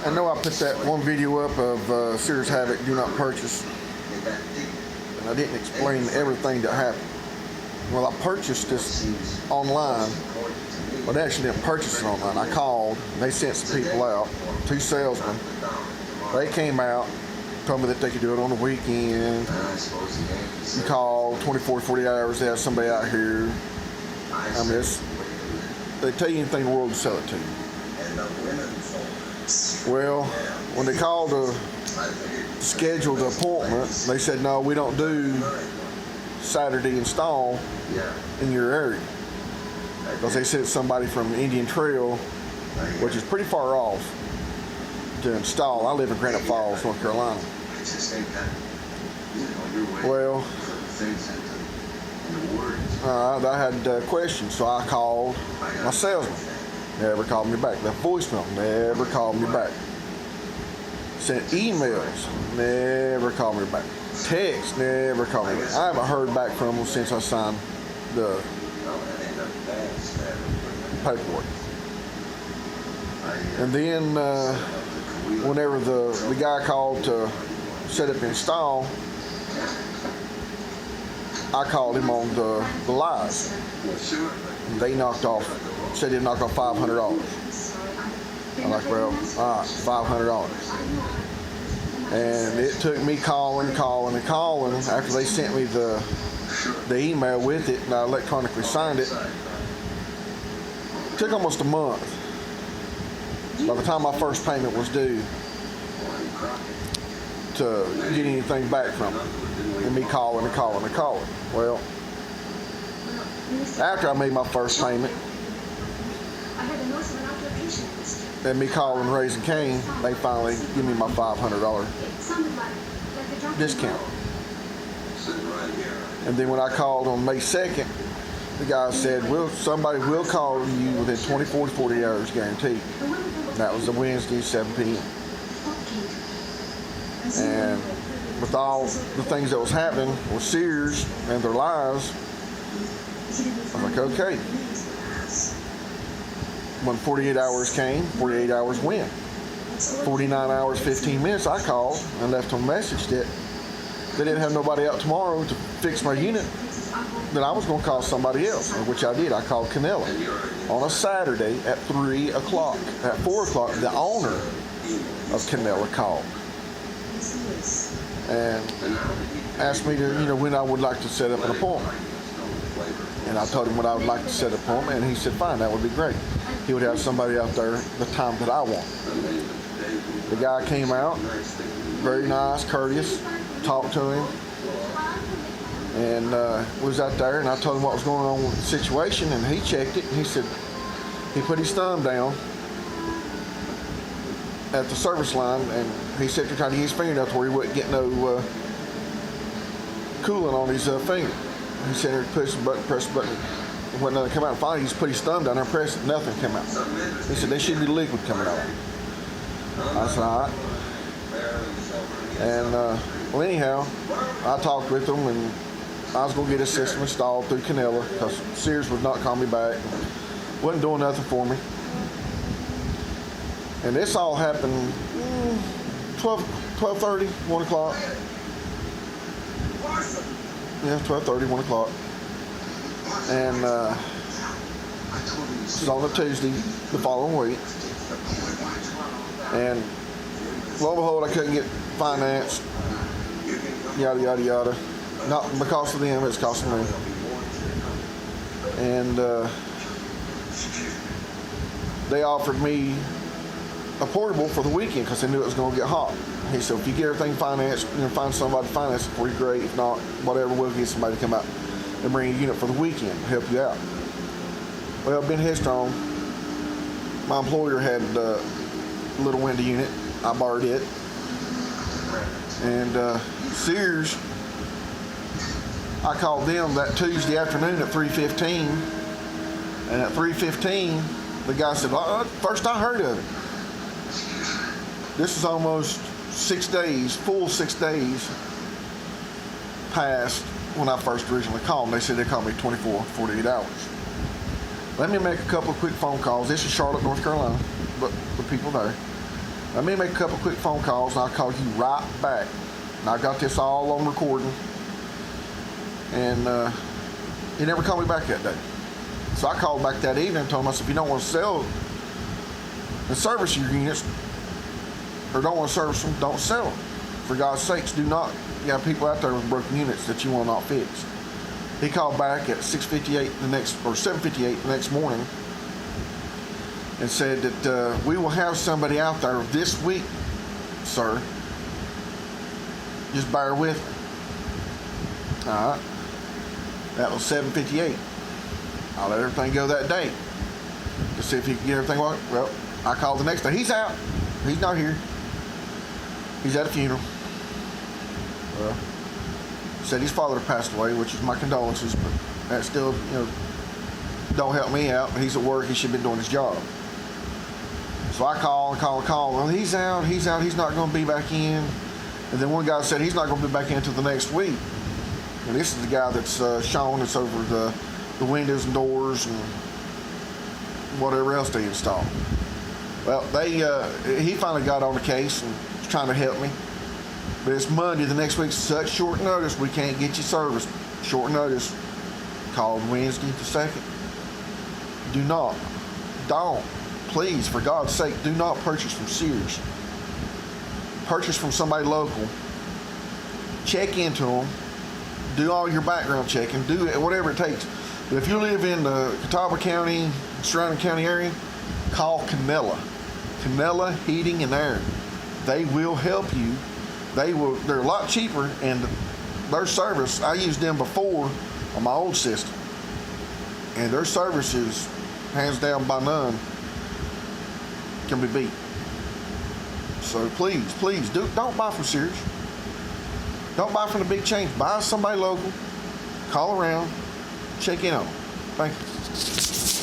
I know I put that one video up of Sears HVAC do not purchase, and I didn't explain everything that happened. Well, I purchased this online, but I actually didn't purchase it online. I called, they sent some people out, 2 salesmen. They came out, told me that they could do it on the weekend. You call 24 to 40 hours, they have somebody out here. I mean, they tell you anything in the world to sell it to you. Well, when they called to schedule the appointment, they said, no, we don't do Saturday install in your area. Because they sent somebody from Indian Trail, which is pretty far off, to install. I live in Granite Falls, North Carolina. Well, I had questions, so I called my salesman. Never called me back. Left voicemail. Never called me back. Sent emails. Never called me back. Text. Never called me back. I haven't heard back from them since I signed the paperwork. And then whenever the guy called to set up and install, I called him on the live. They said they'd knock off $500. I'm like, well, all right, $500. And it took me calling after they sent me the email with it, and I electronically signed it. It took almost a month. By the time my first payment was due, to get anything back from it, and me calling. Well, after I made my first payment, and me calling Raising Cane, they finally give me my $500 discount. And then when I called on May 2nd, the guy said, well, somebody will call you within 24 to 40 hours guaranteed. That was a Wednesday, 7 p.m. And with all the things that was happening with Sears and their lives, I was like, okay. When 48 hours came, 48 hours went. 49 hours, 15 minutes, I called and left them a message that they didn't have nobody out tomorrow to fix my unit, that I was going to call somebody else, which I did. I called Canella on a Saturday at 3 o'clock. At 4 o'clock, the owner of Canella called and asked me to, when I would like to set up an appointment. And I told him what I would like to set up an appointment, and he said, fine, that would be great. He would have somebody out there the time that I want. The guy came out, very nice, courteous, talked to him, and was out there, and I told him what was going on with the situation, and he checked it, and he said, he put his thumb down at the service line, and he said to try to get his finger down to where he wouldn't get no coolant on his finger. He said he press the button, when nothing came out. Finally, he just put his thumb down there and pressed it, nothing came out. He said, there should be liquid coming out. I said, all right. And, well, anyhow, I talked with him, and I was going to get his system installed through Canella, because Sears would not call me back. Wasn't doing nothing for me. And this all happened 12:30, 1 o'clock. Yeah, 12:30, 1 o'clock. And this was on a Tuesday the following week. And lo and behold, I couldn't get financed. Yada, yada, yada. Not because of them, it's costing me. And they offered me a portable for the weekend because they knew it was going to get hot. He said, if you get everything financed, find somebody to finance it for you, great. If not, whatever, we'll get somebody to come out and bring a unit for the weekend to help you out. Well, being headstrong, my employer had a little window unit. I borrowed it. And Sears, I called them that Tuesday afternoon at 3:15. And at 3:15, the guy said, well, first I heard of it. This is almost 6 days, full 6 days past when I first originally called them. They said they called me 24, 48 hours. Let me make a couple of quick phone calls. This is Charlotte, North Carolina, but the people there. Let me make a couple quick phone calls, and I'll call you right back. And I got this all on recording. And he never called me back that day. So I called back that evening and told him, I said, if you don't want to sell and service your units, or don't want to service them, don't sell them. For God's sakes, do not. You have people out there with broken units that you will not fix. He called back at 6:58 or 7:58 the next morning and said that we will have somebody out there this week, sir. Just bear with me. All right. That was 7:58. I let everything go that day to see if he could get everything worked. Well, I called the next day. He's out. He's not here. He's at a funeral. Well, said his father passed away, which is my condolences, but that still, don't help me out. He's at work. He should have been doing his job. So I call. Well, he's out. He's not going to be back in. And then one guy said he's not going to be back in until the next week. And this is the guy that's Sean that's over the windows and doors and whatever else they install. Well, he finally got on the case and was trying to help me. But it's Monday the next week, such short notice, we can't get you serviced. Short notice. Called Wednesday the 2nd. Don't, please, for God's sake, do not purchase from Sears. Purchase from somebody local. Check into them. Do all your background checking. Do whatever it takes. But if you live in the Catawba County, surrounding county area, call Canella Heating and Air. They will help you. They're a lot cheaper, and their service, I used them before on my old system, and their service is hands down by none can be beat. So please don't buy from Sears. Don't buy from the big chains. Buy somebody local. Call around. Check in on them. Thank you.